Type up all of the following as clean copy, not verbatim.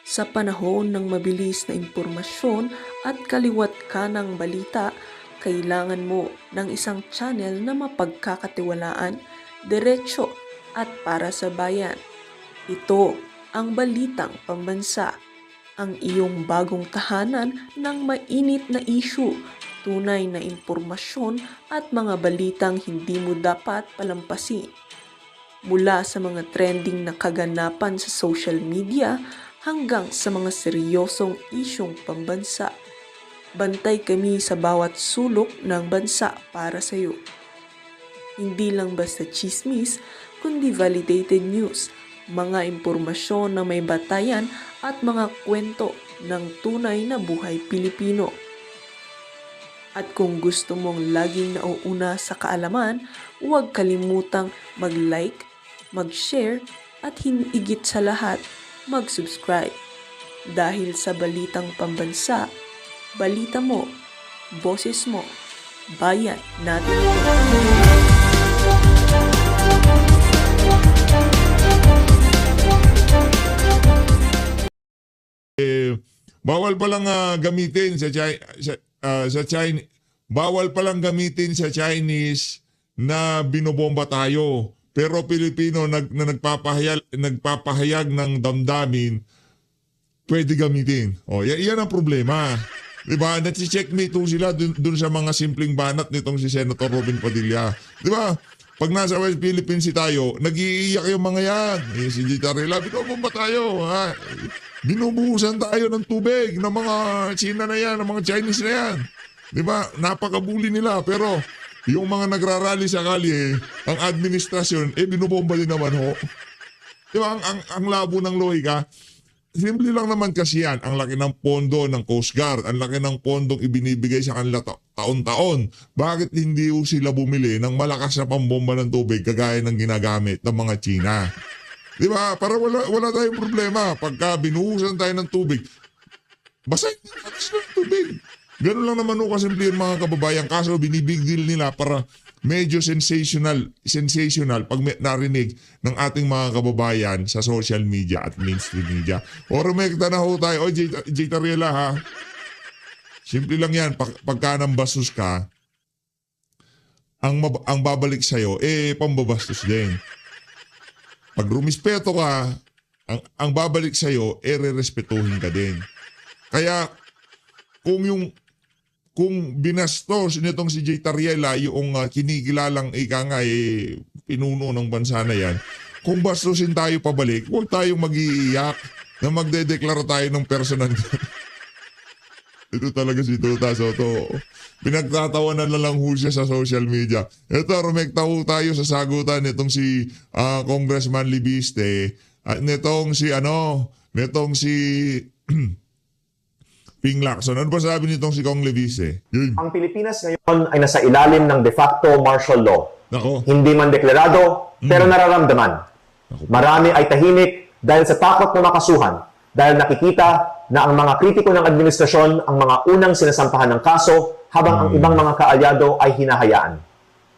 Sa panahon ng mabilis na impormasyon at kaliwat kanang balita, kailangan mo ng isang channel na mapagkakatiwalaan, diretsyo at para sa bayan. Ito ang Balitang Pambansa, ang iyong bagong tahanan ng mainit na issue, tunay na impormasyon at mga balitang hindi mo dapat palampasin. Mula sa mga trending na kaganapan sa social media hanggang sa mga seryosong isyong pambansa. Bantay kami sa bawat sulok ng bansa para sa iyo. Hindi lang basta chismis, kundi validated news, mga impormasyon na may batayan at mga kwento ng tunay na buhay Pilipino. At kung gusto mong laging nauuna sa kaalaman, huwag kalimutang mag-like, mag-share at higit sa lahat, mag-subscribe. Dahil sa Balitang Pambansa, balita mo, boses mo, bayan natin ito. Bawal palang gamitin sa China, bawal palang gamitin sa Chinese na binobomba tayo. Pero Pilipino na nagpapahayag ng damdamin, pwede gamitin. Yan ang problema. Diba? Nati-checkmate sila dun sa mga simpleng banat nitong si Senator Robin Padilla. Diba? Pag nasa West Philippines tayo, nag-iiyak yung mga yan. Si Gita Rela, binobomba tayo. Binubuhusan tayo ng tubig ng mga China na yan, ng mga Chinese na yan. Diba? Napakabuli nila. Pero yung mga nagrarally sa kalye, ang administrasyon, binubomba din naman ho. Diba? Ang labo ng lohika, simple lang naman kasi yan. Ang laki ng pondo ng Coast Guard, ang laki ng pondong ibinibigay sa kanila taon-taon. Bakit hindi sila bumili ng malakas na pambomba ng tubig kagaya ng ginagamit ng mga China? Diba? Para wala tayong problema. Pagka binuhusan tayo ng tubig, basahin natin sila ng tubig. Ganun lang naman kasimple yung mga kababayan. Kaso binibig deal nila para medyo sensational pag narinig ng ating mga kababayan sa social media at mainstream media. O rumekta na ho tayo. J. Tariela ha. Simple lang yan. Pagka nang bastos ka, ang babalik sa'yo, pambabastos din. Pag rumispeto ka, ang babalik sa'yo, re-respetuhin ka din. Kaya, kung binastos nitong si J. Tariela yung kinikilalang pinuno ng bansa na yan, kung bastusin tayo pabalik, huwag tayong mag-iiyak na magdedeklara tayo ng personal. Ito talaga si Tuta Soto. Pinagtatawanan na lang ho siya sa social media. Ito, rumekta ho tayo sa sagutan nitong si Congressman Libiste at nitong si Ping Lacson. Ano ba sabi nitong si Kong Libiste? Yun. Ang Pilipinas ngayon ay nasa ilalim ng de facto martial law. Nako. Hindi man deklarado, pero nararamdaman. Marami ay tahimik dahil sa takot na makasuhan, dahil nakikita na ang mga kritiko ng administrasyon ang mga unang sinasampahan ng kaso habang ang ibang mga kaalyado ay hinahayaan.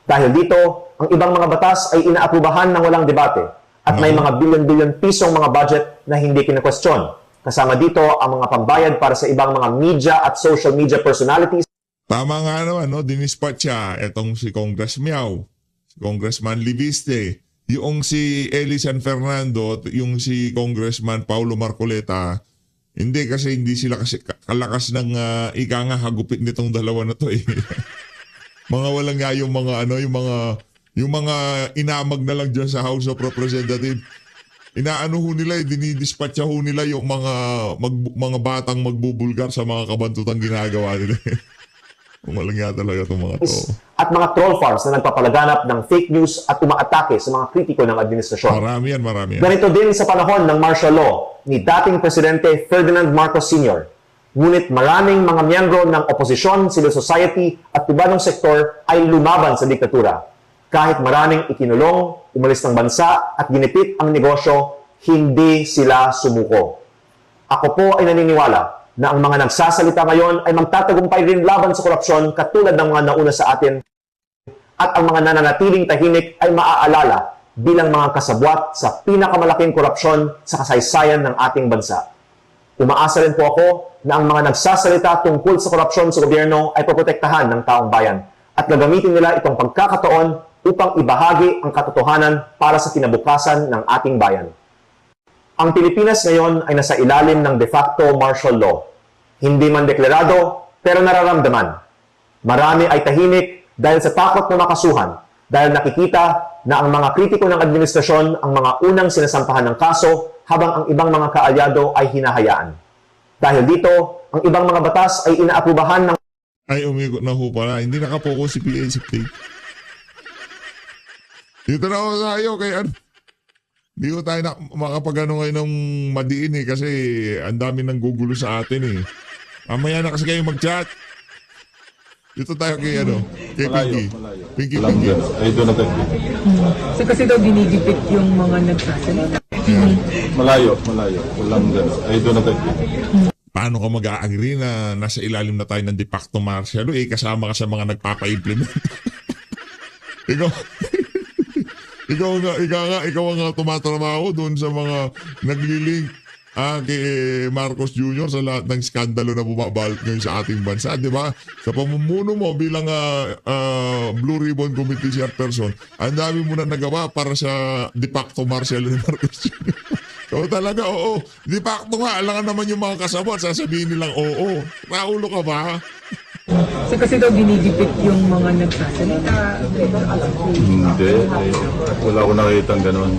Dahil dito, ang ibang mga batas ay inaaprubahan ng walang debate at may mga bilyon-bilyon pisong mga budget na hindi kinakwestiyon. Kasama dito ang mga pambayad para sa ibang mga media at social media personalities. Tama nga naman, no? Dinispatch siya itong si Congress Miao, si Congressman Libiste, yung si Eli San Fernando, yung si Congressman Paulo Marcoleta. Hindi kasi hindi sila kasi kalakas ng hagupit nitong dalawa na to eh. Mga walang nga yung mga yung mga inamag na lang dyan sa House of Representatives. Inaano ho nila, dinidispatcha ho nila yung mga batang magbubulgar sa mga kabantutang ginagawa nila. Walang nga talaga itong mga to. At mga troll farms na nagpapalaganap ng fake news at umaatake sa mga kritiko ng administrasyon. Marami yan. Ganito din sa panahon ng martial law ni dating Presidente Ferdinand Marcos Sr. Ngunit maraming mga miyembro ng oposisyon, civil society at ibang sektor ay lumaban sa diktatura. Kahit maraming ikinulong, umalis ng bansa at ginipit ang negosyo, hindi sila sumuko. Ako po ay naniniwala na ang mga nagsasalita ngayon ay magtatagumpay rin laban sa korupsyon katulad ng mga nauna sa atin at ang mga nananatiling tahimik ay maaalala bilang mga kasabwat sa pinakamalaking korupsyon sa kasaysayan ng ating bansa. Umaasa rin po ako na ang mga nagsasalita tungkol sa korupsyon sa gobyerno ay poprotektahan ng taong bayan at gagamitin nila itong pagkakataon upang ibahagi ang katotohanan para sa kinabukasan ng ating bayan. Ang Pilipinas ngayon ay nasa ilalim ng de facto martial law. Hindi man deklarado, pero nararamdaman. Marami ay tahimik dahil sa takot na makasuhan, dahil nakikita na ang mga kritiko ng administrasyon ang mga unang sinasampahan ng kaso habang ang ibang mga kaalyado ay hinahayaan. Dahil dito, ang ibang mga batas ay inaaprubahan ng Ay, umigot na ho pala. Hindi nakapokus si PA si Plate. Dito na ako sa iyo kay ano. Di ko tayo makapagano ngayon ng madiin kasi ang dami nang gugulo sa atin eh. Mamaya na kasi kayo mag-chat. Dito tayo kay kay Pinky. Pinky. I do not agree. So kasi daw dinidipit yung mga nagsasalita. Malayo. Walang gano'n. I do not agree. Paano ka mag-a-agree na nasa ilalim na tayo ng de facto martial law kasama ka sa mga nagpapa-implement? Ikaw nga tumatrabaho doon sa mga naglilink kay Marcos Jr. sa lahat ng skandalo na bumabalot ngayon sa ating bansa, di ba? Sa pamumuno mo bilang Blue Ribbon Committee Chairperson, ang dami mo na nagawa para sa de facto martial law ni Marcos Jr. So talaga, oo. De facto nga, alangan naman yung mga kasabot, sasabihin nilang oo. Raulo ka ba? So kasi daw dinidipit yung mga nagsasalita. Hindi. Wala ko nakitang gano'n.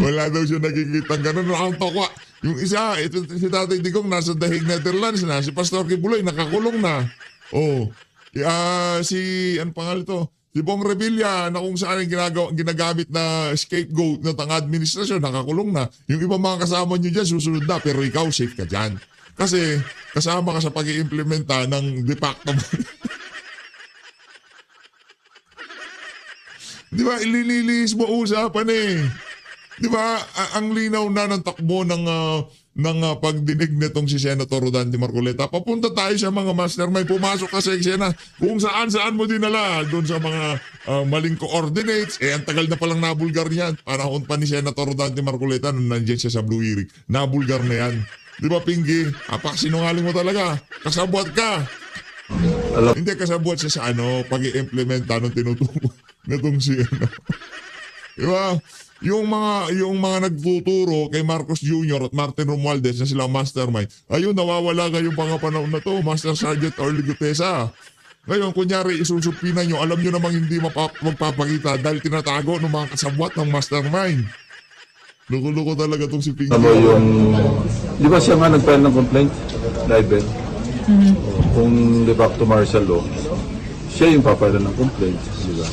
Wala daw siya nakikita ganun. Nakakatawa. Yung isa, ito si Tatay Digong nasa The Hague, Netherlands na. Si Pastor Kibuloy nakakulong na. Oh. Ano pangalan ito? Si Bong Revilla na kung saan ginagamit na scapegoat ng administrasyon, nakakulong na. Yung ibang mga kasama nyo dyan, susunod na. Pero ikaw, safe ka dyan. Kasi kasama ka sa pag-iimplementa ng de facto. Di ba, ilililis mo usapan eh. Di ba, ang linaw na ng takbo ng pagdinig nitong si Senator Rodante Marcoleta. Papunta tayo sa mga mastermind. Pumasok ka sa eksena kung saan mo dinala. Doon sa mga maling coordinates. Ang tagal na palang nabulgar yan. Panahon pa ni Senator Rodante Marcoleta nung nandiyan siya sa Blue Hearing. Nabulgar na yan. Di ba, Pinky? Sinungaling mo talaga. Kasabwat ka. Hindi kasabwat siya sa pag-i-implementa nung tinutubo nitong si Di ba? Yung mga nagtuturo kay Marcos Jr. at Martin Romualdez na silang mastermind, ayun, nawawala ngayong mga panahon na to, Master Sergeant Orly Gutesa. Ngayon, kunyari, isusupina nyo, alam nyo namang hindi magpapakita dahil tinatago ng mga kasabwat ng mastermind. Luko-luko talaga tong si Pinky. Di ba siya nga nag-file ng complaint? Libel? Kung de facto martial law, siya yung papala ng complaint. Di ba?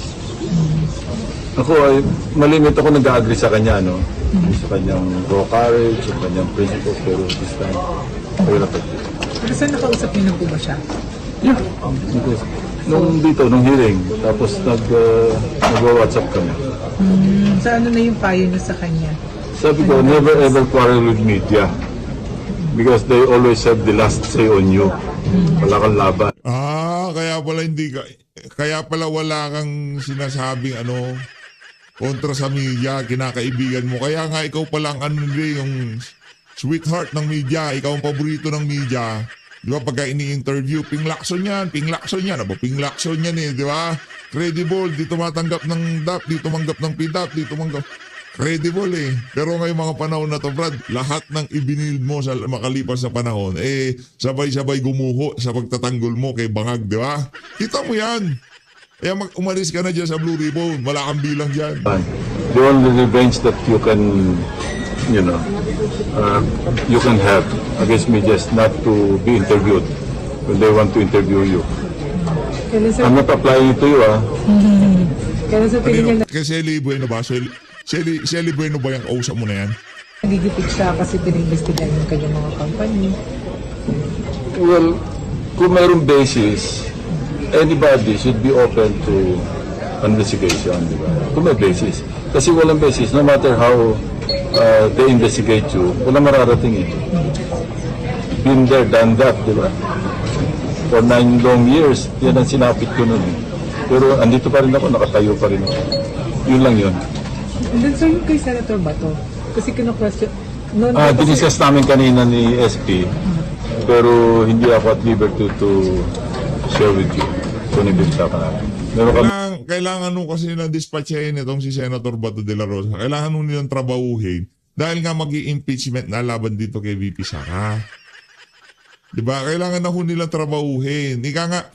Ako ay malimit ako nag-agree sa kanya, no? Sa kanyang raw courage, sa kanyang principles, pero this time, wala pa. Pero saan nakausap niyo na po ba siya? Yeah. Nung hearing, tapos nag-WhatsApp kami. So ano na yung payo niyo sa kanya? Sabi ko, never ever quarrel with media. Because they always have the last say on you. Wala kang laban. Kaya pala wala kang sinasabing kontra sa media, kinakaibigan mo. Kaya nga ikaw pala yung sweetheart ng media, ikaw ang paborito ng media. Di ba, pagka ini-interview, pinglakson yan. Pinglakson yan di ba? Credible, di tumatanggap ng DAP, di tumanggap ng PDAP, di tumanggap. Credible eh. Pero ngayong mga panahon na to, Brad, lahat ng ibinild mo sa makalipas na panahon, sabay-sabay gumuho sa pagtatanggol mo kay Bangag, di ba? Kita mo yan. Kaya umalis ka na dyan sa Blue Ribbon. Wala kang bilang dyan. The only revenge that you can, you can have against me just not to be interviewed when they want to interview you. I'm not applying it to you, Kaya sa tingin niya Kay Shelly Bueno ba? Shelly Bueno ba yung kausap mo na yan? nagigipit siya kasi pinimbestigan yung kanyang mga company. Well, kung mayroong basis, anybody should be open to investigation, di ba? Kung may basis. Kasi walang basis, no matter how they investigate you, walang mararating eh. Been there, done that, di ba? For 9 long years, yan ang sinapit ko nun eh. Pero andito pa rin ako, nakatayo pa rin ako. Yun lang yun. And then so yung kay Senator Bato, kasi kina-question, Noon po kasi, Diniscuss namin kanina ni SP, pero hindi ako at liberty to share with you kung ibigta ka namin. Meron kami Kailangan nung kasi na dispatchahin itong si Senator Bato de la Rosa. Kailangan nung nilang trabahuhin dahil nga mag-i-impeachment na laban dito kay VP Sara. Diba? Kailangan na ho nilang trabahuhin. Ika nga,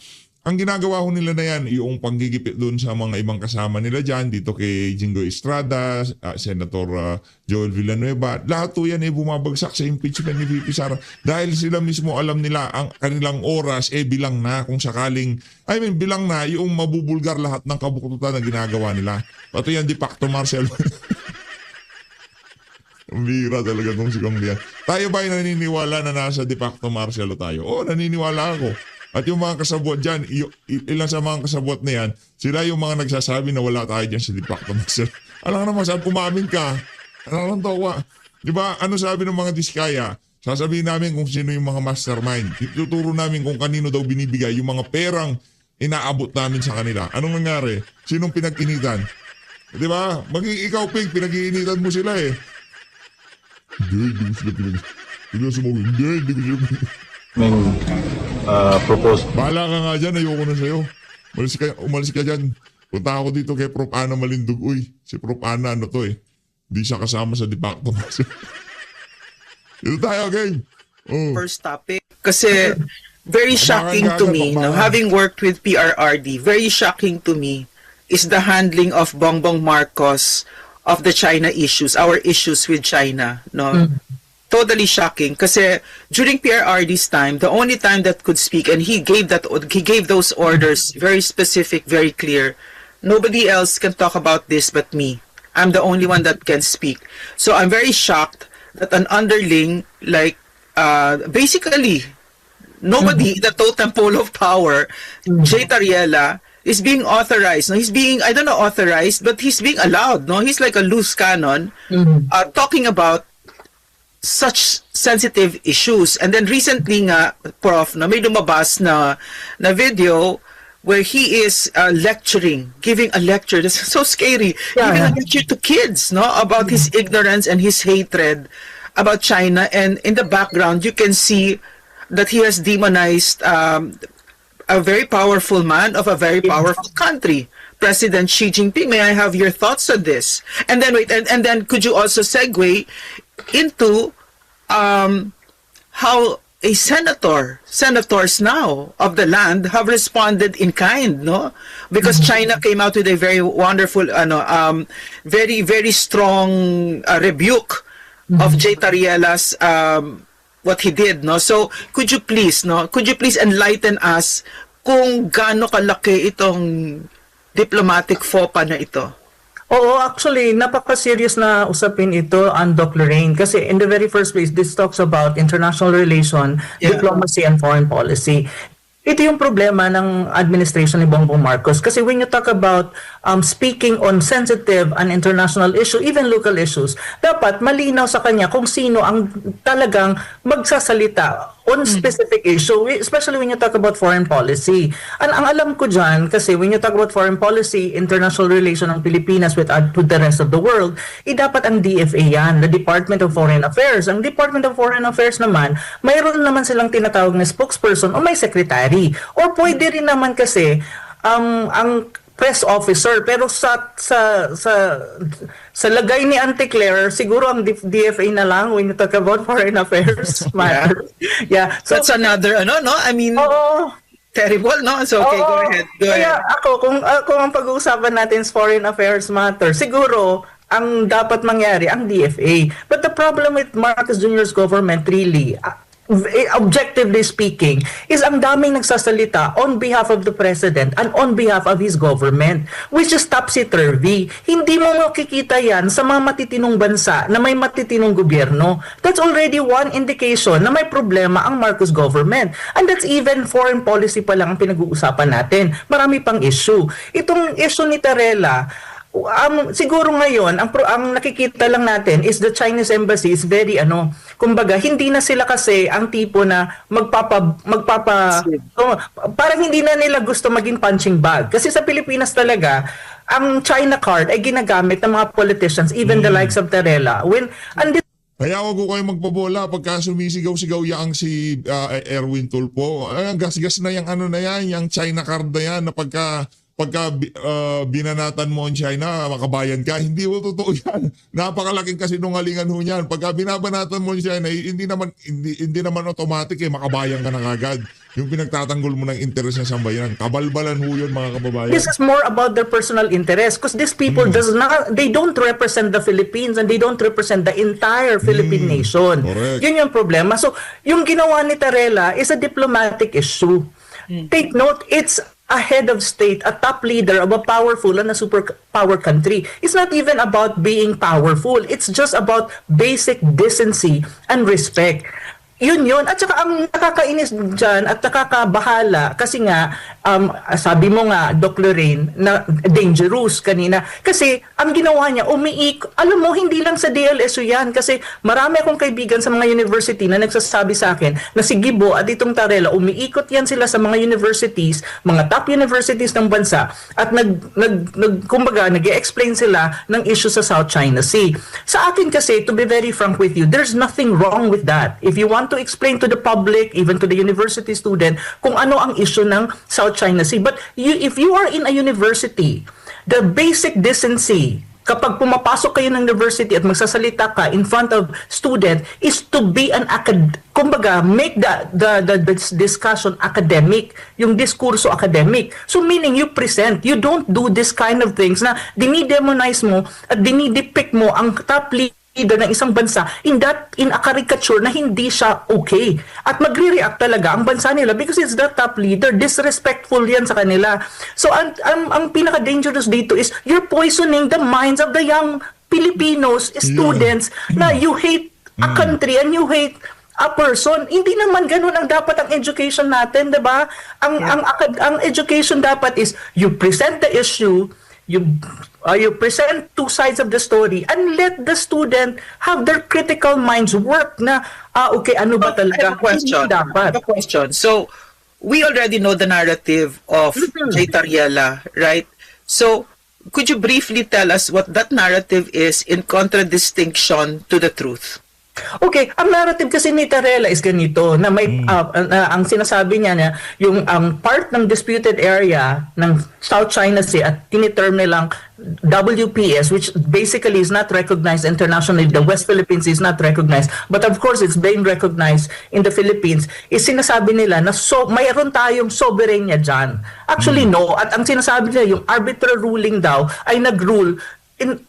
ang ginagawa ho nila na yan, yung panggigipit doon sa mga ibang kasama nila dyan, dito kay Jingo Estrada, Senator Joel Villanueva, lahat po yan bumabagsak sa impeachment ni VP Sara dahil sila mismo alam nila ang kanilang oras bilang na kung sakaling, bilang na yung mabubulgar lahat ng kabuktutan na ginagawa nila. Pati yan de facto martial. Ang bihira talaga kung si Kong Lian. Tayo ba ay naniniwala na nasa de facto martial tayo? Oo, naniniwala ako. At yung mga kasabot dyan, ilan sa mga kasabot na yan, sila yung mga nagsasabi na wala tayo dyan sa de facto martial. Alam naman, sabi kumamin ka. Alam tawa. Di ba, ano sabi ng mga diskaya? Sasabihin namin kung sino yung mga mastermind. Ituturo namin kung kanino daw binibigay yung mga perang inaabot namin sa kanila. Anong nangyari? Sinong pinag-initan? Di ba? Maging ikaw, Pig, pinag-iinitan mo sila eh. Hindi ko sila Hindi ko sila proposed. Bahala ka nga dyan, ayoko na sa'yo. Umalis ka dyan. Punta ako dito kay Prof. Ana Malindog. Uy, si Prof. Ana Di siya kasama sa de facto. Dito tayo, game. Oh. First topic. Kasi very shocking to me, no, having worked with PRRD, very shocking to me is the handling of Bongbong Marcos of the China issues, our issues with China. No. Totally shocking kasi during PRRD's time, the only time that could speak, and he gave those orders very specific, very clear. Nobody else can talk about this but me. I'm the only one that can speak. So I'm very shocked that an underling like basically nobody in the totem pole of power, Jay Tariela, is being authorized. No, he's being, I don't know authorized, but he's being allowed. No, he's like a loose cannon, talking about such sensitive issues. And then recently nga, Prof, na may lumabas na video where he is lecturing, giving a lecture. That's so scary. Giving a lecture to kids, no, about his ignorance and his hatred about China. And in the background, you can see that he has demonized a very powerful man of a very powerful country, President Xi Jinping. May I have your thoughts on this? And then wait, and then could you also segue into how a senators now of the land have responded in kind, no? Because China came out with a very wonderful, very, very strong rebuke of Jay Tariela's, what he did, no? So, could you please enlighten us kung gaano kalaki itong diplomatic faux pas na ito? Oo, actually, napaka-serious na usapin ito, Doc Lorraine. Kasi in the very first place, this talks about international relation, diplomacy, and foreign policy. Ito yung problema ng administration ni Bongbong Marcos. Kasi when you talk about speaking on sensitive and international issue, even local issues, dapat malinaw sa kanya kung sino ang talagang magsasalita on specific issue, especially when you talk about foreign policy. Ang alam ko dyan, kasi when you talk about foreign policy, international relation ng Pilipinas with the rest of the world, dapat ang DFA yan, the Department of Foreign Affairs. Ang Department of Foreign Affairs naman, mayroon naman silang tinatawag na spokesperson o may secretary. Or pwede rin naman kasi ang press officer, pero sa lagay ni Auntie Claire, siguro ang DFA na lang when you talk about foreign affairs matter. Yeah. So that's another, no? I mean, terrible, no? So, okay, go ahead. Kaya ako, kung ang pag-uusapan natin is foreign affairs matter, siguro, ang dapat mangyari, ang DFA. But the problem with Marcos Jr.'s government really, objectively speaking, is ang daming nagsasalita on behalf of the president and on behalf of his government, which is topsy-turvy. Hindi mo makikita yan sa mga matitinong bansa na may matitinong gobyerno. That's already one indication na may problema ang Marcos government. And that's even foreign policy pa lang ang pinag-uusapan natin. Marami pang issue. Itong issue ni Tarela, siguro ngayon ang nakikita lang natin is the Chinese embassy is very kumbaga hindi na sila kasi ang tipo na parang hindi na nila gusto maging punching bag kasi sa Pilipinas talaga ang China card ay ginagamit ng mga politicians, even the likes of Tarela, Kaya wag ko kayo magpabola pagka sumisigaw-sigaw yang si Erwin Tulfo. Ay, gas-gas na yung ano na yan, yung China card na yan na pagka binanatan mo ang China, makabayan ka. Hindi mo totoo yan. Napakalaking kasinungalingan ho yan. Pagka binabanatan mo ang China, hindi naman automatic makabayan ka na kagad. Yung pinagtatanggol mo ng interes ng sambayanan. Kabalbalan ho yun, mga kababayan. This is more about their personal interest because these people they don't represent the Philippines and they don't represent the entire Philippine nation. Correct. Yun yung problema. So, yung ginawa ni Tarela is a diplomatic issue. Take note, it's a head of state, a top leader of a powerful and a superpower country. It's not even about being powerful. It's just about basic decency and respect. Yun. At saka ang nakakainis dyan at nakakabahala kasi nga, sabi mo nga, Doc Lorraine, na dangerous kanina. Kasi ang ginawa niya, alam mo, hindi lang sa DLSU yan. Kasi marami akong kaibigan sa mga university na nagsasabi sa akin na si Gibo at itong Tarela, umiikot yan sila sa mga universities, mga top universities ng bansa at kumbaga, nag-explain sila ng issue sa South China Sea. Sa akin kasi, to be very frank with you, there's nothing wrong with that. If you want to explain to the public, even to the university student, kung ano ang issue ng South China Sea. But if you are in a university, the basic decency, kapag pumapasok kayo ng university at magsasalita ka in front of student, is to be kumbaga, make the discussion academic, yung diskurso academic. So meaning you present, you don't do this kind of things na dinidemonize mo at dinidepict mo ang top leader ng isang bansa in a caricature na hindi siya okay. At magre-react talaga ang bansa nila because it's the top leader. Disrespectful yan sa kanila. So ang pinaka-dangerous dito is you're poisoning the minds of the young Filipinos, students, na you hate a country and you hate a person. Hindi naman ganun ang dapat ang education natin, 'di ba? Ang education dapat is you present the issue, you present two sides of the story and let the student have their critical minds work na, okay, ano ba talaga? I have a question. So, we already know the narrative of Jay Tariela, right? So, could you briefly tell us what that narrative is in contradistinction to the truth? Okay, ang narrative kasi ni Tarela is ganito na may ang sinasabi niya na yung part ng disputed area ng South China Sea at tiniterm nilang WPS, which basically is not recognized internationally. The West Philippines is not recognized, but of course it's being recognized in the Philippines. Is sinasabi nila na mayroon tayong soberenya dyan. Actually no, at ang sinasabi nila yung arbitral ruling daw ay nag-rule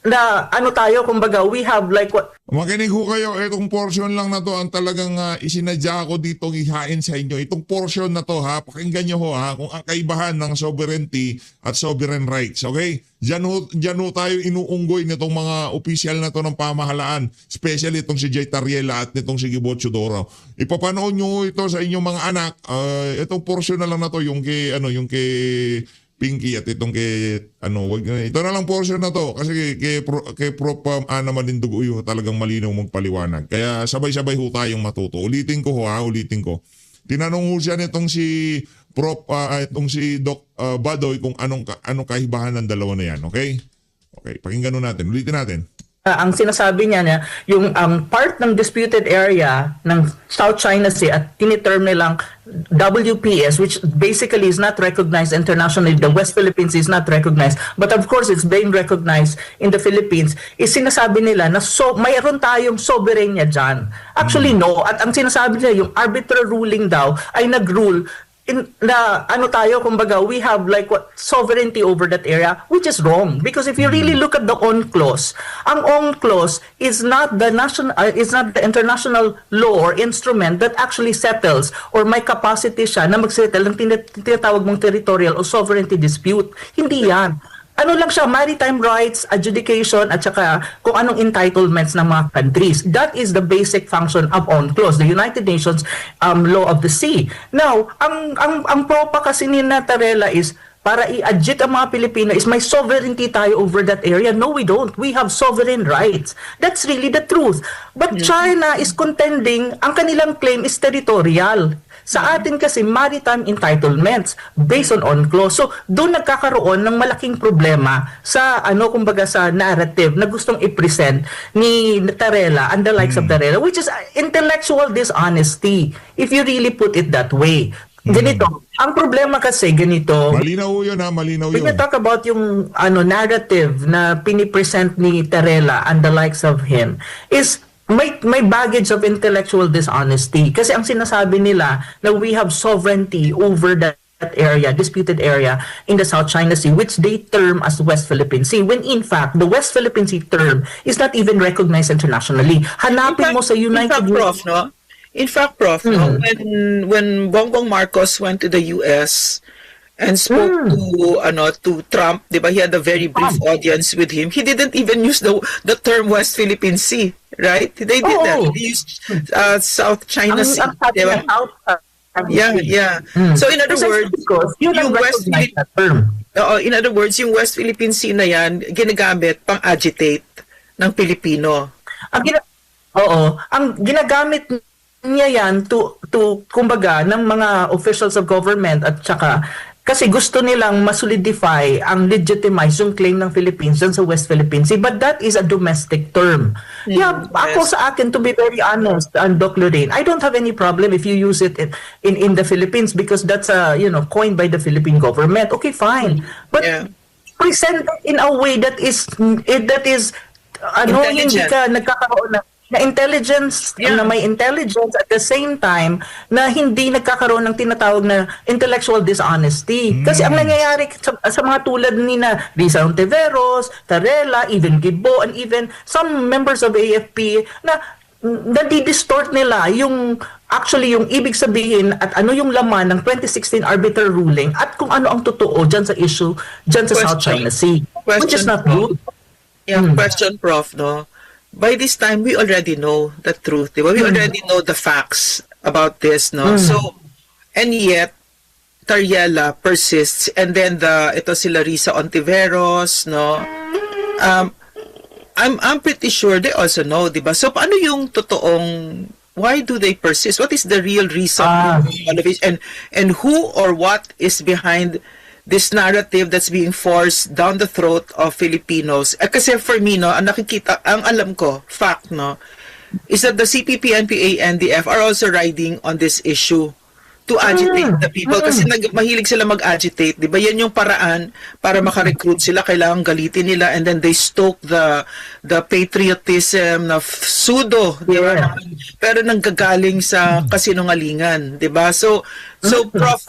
na ano tayo, kumbaga, we have like what... Makinig ho kayo, itong portion lang na to ang talagang isinadya ko dito ihain sa inyo. Itong portion na to pakinggan nyo ho kung ang kaibahan ng sovereignty at sovereign rights, okay? Diyan ho tayo inuunggoy nitong mga opisyal na to ng pamahalaan, especially itong si Jay Tariela at nitong si Gibo Chodoro. Ipapanood nyo ito sa inyong mga anak. Itong portion na lang na to, yung kay Pinky at itong ito na lang portion na to kasi kay Prof. Ana Malinduguyo talagang malinaw magpaliwanag. Kaya sabay-sabay ho tayong matuto. Ulitin ko. Tinanong ho siya nitong si itong si Doc Badoy kung anong kahibahan ng dalawa na yan, okay? Okay, pakinggan natin. Ulitin natin. Ang sinasabi niya na yung part ng disputed area ng South China Sea at tiniterm nilang WPS, which basically is not recognized internationally. The West Philippines is not recognized, but of course it's being recognized in the Philippines. Is sinasabi nila na mayroon tayong soberenya dyan. Actually no, at ang sinasabi nila yung arbitral ruling daw ay nag-rule na ano tayo, kumbaga, we have like what sovereignty over that area, which is wrong. Because if you really look at the UNCLOS, ang UNCLOS is not the international law or instrument that actually settles or may capacity siya na mag-settle ng tinatawag mong territorial or sovereignty dispute. Hindi yan. Ano lang siya, maritime rights, adjudication, at saka kung anong entitlements ng mga countries. That is the basic function of UNCLOS, the United Nations Law of the Sea. Now, ang propa kasi ni Tarela is para i-adjit ang mga Pilipino is may sovereignty tayo over that area. No, we don't. We have sovereign rights. That's really the truth. But China is contending, ang kanilang claim is territorial. Sa atin kasi maritime entitlements based on UNCLOS. So doon nagkakaroon ng malaking problema sa kumbaga sa narrative na gustong i-present ni Tarela and the likes of Tarela, which is intellectual dishonesty if you really put it that way. Ganito, ang problema kasi ganito. Malinaw yun ha, malinaw When yun. you talk about yung narrative na pinipresent ni Tarela and the likes of him is may baggage of intellectual dishonesty. Kasi ang sinasabi nila na we have sovereignty over that area, disputed area in the South China Sea, which they term as West Philippine Sea, when in fact, the West Philippine Sea term is not even recognized internationally. Hanapin mo sa United Prof, no? In fact, Prof, no, when Bongbong Marcos went to the US and spoke to Trump, di ba, he had a very brief audience with him. He didn't even use the term West Philippine Sea, right? They did that. They used South China Sea, di ba? Yeah. So in other words, yung in other words, yung West Philippine Sea na yan, ginagamit pang agitate ng Pilipino. Ang ginagamit niya yan to kumbaga ng mga officials of government at saka kasi gusto nilang masolidify ang legitimize yung claim ng Philippines dun sa West Philippine Sea, but that is a domestic term. Ako sa akin, to be very honest, and Doc Lorraine, I don't have any problem if you use it in the Philippines because that's coined by the Philippine government. Okay, fine. But present it in a way that is hindi ka nagkakaroon na intelligence, na may intelligence at the same time na hindi nagkakaroon ng tinatawag na intellectual dishonesty. Kasi ang nangyayari sa mga tulad ni na Risa Ontiveros, Tarela, even Gibo, and even some members of AFP na nadi-distort nila yung ibig sabihin at ano yung laman ng 2016 arbiter ruling at kung ano ang totoo dyan sa issue dyan sa South China Sea. Which is not good. Question, Prof, no? By this time, we already know the truth, diba? We already know the facts about this, no? So, and yet, Tariela persists, and then ito sila Risa Ontiveros, no? I'm pretty sure they also know, diba? So, paano yung totoong, why do they persist? What is the real reason of it? And who or what is behind this narrative that's being forced down the throat of Filipinos? Kasi for me, no, ang alam ko, fact, no, is that the CPP, NPA, NDF are also riding on this issue to agitate the people. Kasi mahilig sila mag-agitate, di ba? Yan yung paraan para makarecruit sila, kailangan galitin nila, and then they stoke the patriotism na pseudo, di ba? Pero nanggagaling sa kasinungalingan, di ba? So Prof,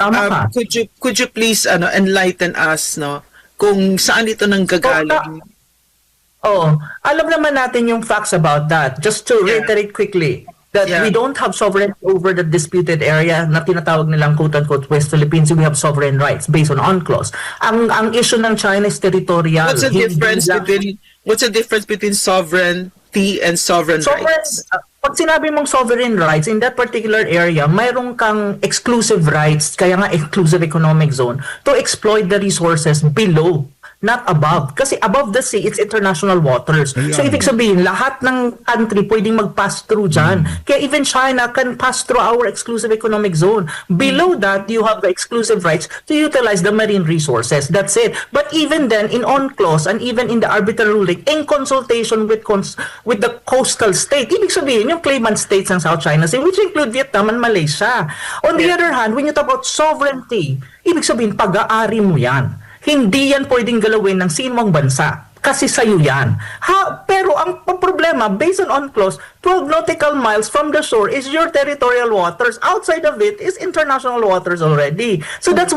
could you please enlighten us, no, kung saan ito nanggagaling? Alam naman natin yung facts about that. Just to reiterate quickly, that we don't have sovereignty over the disputed area na tinatawag nilang quote-unquote West Philippines. We have sovereign rights based on UNCLOS. Ang issue ng China is territorial. What's the difference between sovereignty and sovereign rights? Pag sinabi mong sovereign rights, in that particular area, mayroon kang exclusive rights, kaya nga exclusive economic zone, to exploit the resources below, not above. Kasi above the sea, it's international waters. So, ibig sabihin, lahat ng country pwedeng mag-pass through dyan. Kaya even China can pass through our exclusive economic zone. Below that, you have the exclusive rights to utilize the marine resources. That's it. But even then, in UNCLOS and even in the arbiter ruling, in consultation with the coastal state, ibig sabihin, yung claimant states ng South China Sea, which include Vietnam and Malaysia. On the other hand, when you talk about sovereignty, ibig sabihin, pag-aari mo yan. Hindi yan pwedeng galawin ng sinumang bansa. Kasi sa'yo yan. Pero ang problema, based on UNCLOS, 12 nautical miles from the shore is your territorial waters. Outside of it is international waters already. So that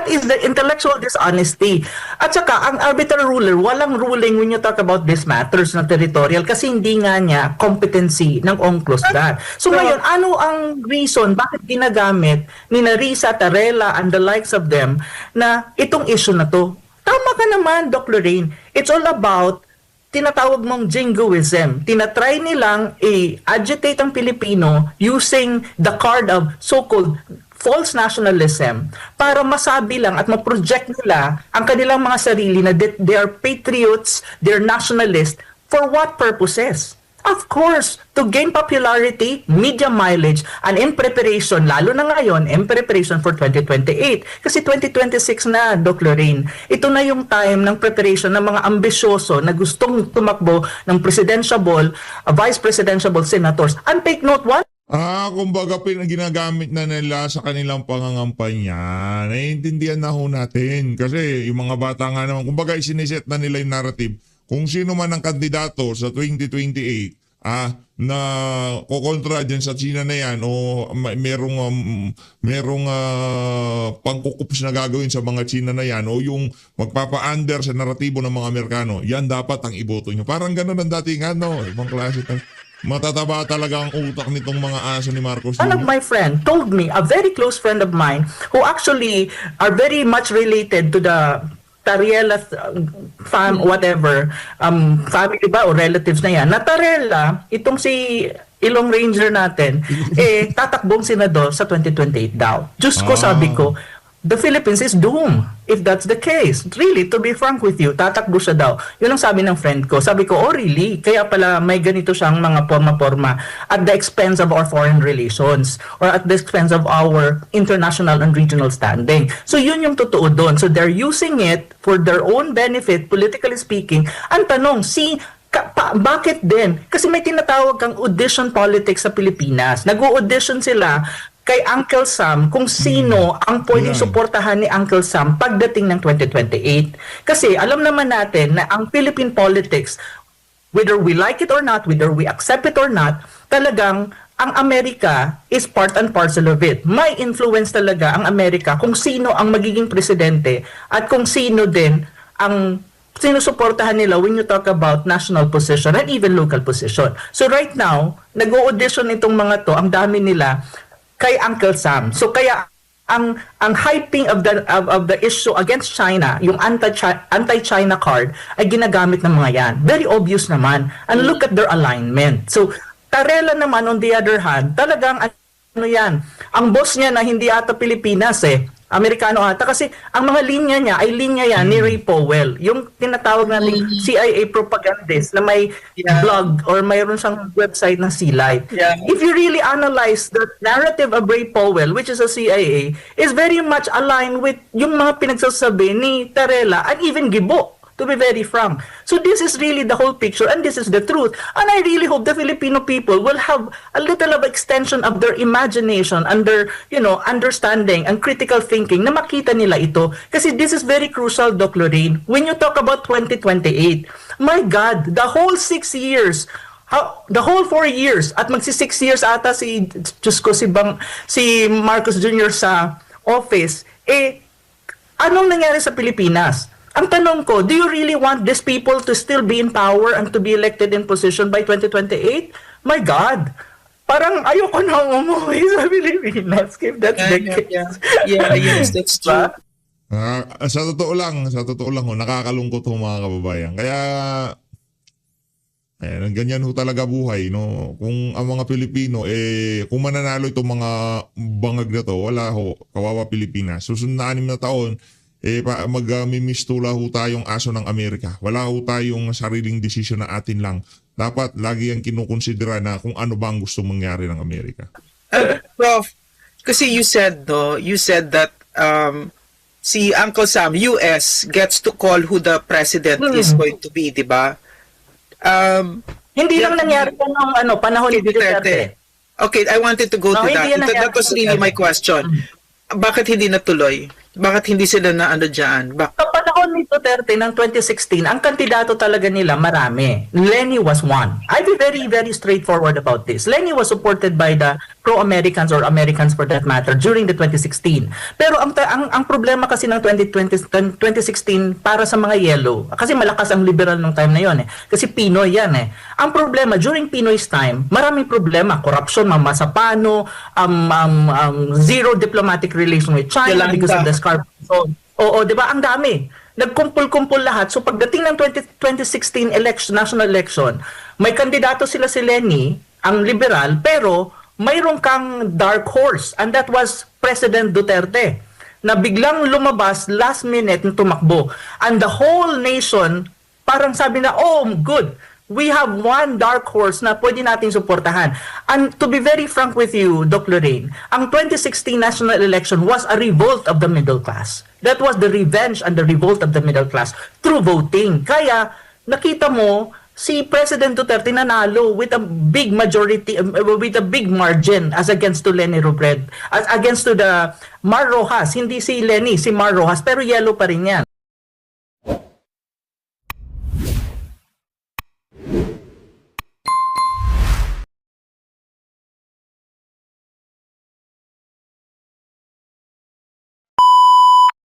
is the intellectual dishonesty. At saka, ang arbiter ruler, walang ruling when you talk about these matters na territorial kasi hindi nga niya competency ng UNCLOS that. So ngayon, ano ang reason bakit ginagamit ni Risa, Tarela, and the likes of them na itong issue na to? Tama ka naman, Doc Lorraine. It's all about tinatawag mong jingoism. Tinatry nilang i-agitate ang Pilipino using the card of so-called false nationalism para masabi lang at ma-project nila ang kanilang mga sarili na they are patriots, they're nationalists. For what purposes? Of course, to gain popularity, media mileage, and in preparation, lalo na ngayon, in preparation for 2028. Kasi 2026 na, Doc Lorraine. Ito na yung time ng preparation ng mga ambisyoso na gustong tumakbo ng presidential, vice presidential senators. And take note, what? Kumbaga ginagamit na nila sa kanilang pangangampanya. Naiintindihan na ho natin. Kasi yung mga bata nga naman, kumbaga isiniset na nila yung narrative. Kung sino man ang kandidato sa 2028 na kokontra dyan sa China na yan o merong pangkukups na gagawin sa mga China na yan o yung magpapa-under sa naratibo ng mga Amerikano, yan dapat ang iboto nyo. Parang ganun ang dating ibang klase. Matataba talaga ang utak nitong mga aso ni Marcos. One of my friend told me, a very close friend of mine, who actually are very much related to the Tariela family ba o relatives na yan. Na Tariela, itong si Ilong Ranger natin, tatakbong senador sa 2028 daw. Diyos ko, sabi ko, the Philippines is doomed if that's the case. Really, to be frank with you, tatakbo siya daw. Yun ang sabi ng friend ko. Sabi ko, oh really? Kaya pala may ganito siyang mga forma-forma at the expense of our foreign relations or at the expense of our international and regional standing. So yun yung totoo doon. So they're using it for their own benefit, politically speaking. Ang tanong, bakit din? Kasi may tinatawag kang audition politics sa Pilipinas. Nag-audition sila kay Uncle Sam kung sino ang pwedeng suportahan ni Uncle Sam pagdating ng 2028. Kasi alam naman natin na ang Philippine politics, whether we like it or not, whether we accept it or not, talagang ang Amerika is part and parcel of it. May influence talaga ang Amerika kung sino ang magiging presidente at kung sino din ang sinusuportahan nila when you talk about national position and even local position. So right now, nag-audition itong mga to, ang dami nila, kay Uncle Sam. So kaya ang hyping of the issue against China, yung anti-China card ay ginagamit ng mga yan. Very obvious naman. And look at their alignment. So Tarela naman on the other hand, talagang ang boss niya na hindi ata Pilipinas Amerikano ata kasi ang mga linya niya ay linya yan ni Ray Powell, yung tinatawag nating CIA propagandist na may blog or mayroon siyang website na C-Light. If you really analyze the narrative of Ray Powell, which is a CIA, is very much aligned with yung mga pinagsasabi ni Tarela and even Gibo, to be very frank. So this is really the whole picture and this is the truth. And I really hope the Filipino people will have a little of extension of their imagination and their, understanding and critical thinking na makita nila ito. Kasi this is very crucial, Doc Lorraine. When you talk about 2028, my God, the whole 6 years, the whole 4 years, at magsi 6 years ata si Marcos Jr. sa office, anong nangyari sa Pilipinas? Ang tanong ko, do you really want these people to still be in power and to be elected in position by 2028? My God! Parang ayoko na umuwi sa Pilipinas if that's the case. Yes, that's true. Sa totoo lang, nakakalungkot ho mga kababayan. Kaya, ganyan ho talaga buhay, no? Kung ang mga Pilipino, kung mananalo itong mga bangag na to, wala ho, kawawa Pilipinas. Susunod na 6 na taon, magmimistula ho tayong aso ng Amerika. Wala ho tayong sariling desisyon na atin lang. Dapat lagi ang kinukonsidera na kung ano ba ang gusto mangyari ng Amerika. Prof, kasi you said that si Uncle Sam, US, gets to call who the president is going to be, di ba? Hindi lang nangyari pa ng panahon ni Duterte. Okay, I wanted to go to that. That was really my question. Bakit hindi natuloy? Bakit hindi sila na dyan? Sa panahon ni Duterte ng 2016, ang kandidato talaga nila marami. Lenny was one. I'll be very, very straightforward about this. Lenny was supported by the pro-Americans or Americans for that matter during the 2016. Pero ang problema kasi ng 2016 para sa mga yellow, kasi malakas ang liberal nung time na yon kasi Pinoy yan Ang problema, during Pinoy's time, maraming problema. Corruption, mamasapano, zero diplomatic relation with China because of the Scarpa Zone. Oo, di ba? Ang dami. Nagkumpul-kumpul lahat. So pagdating ng 2016 election, national election, may kandidato sila si Lenny, ang liberal, pero mayroon kang dark horse, and that was President Duterte na biglang lumabas last minute na tumakbo. And the whole nation parang sabi na, oh, good. We have one dark horse na pwede nating suportahan. And to be very frank with you, Doc Lorraine, ang 2016 national election was a revolt of the middle class. That was the revenge and the revolt of the middle class through voting. Kaya, nakita mo, si President Duterte nanalo with a big majority, with a big margin as against to Leni Robredo, as against to the Mar Rojas, hindi si Leni, si Mar Rojas, pero yellow pa rin yan.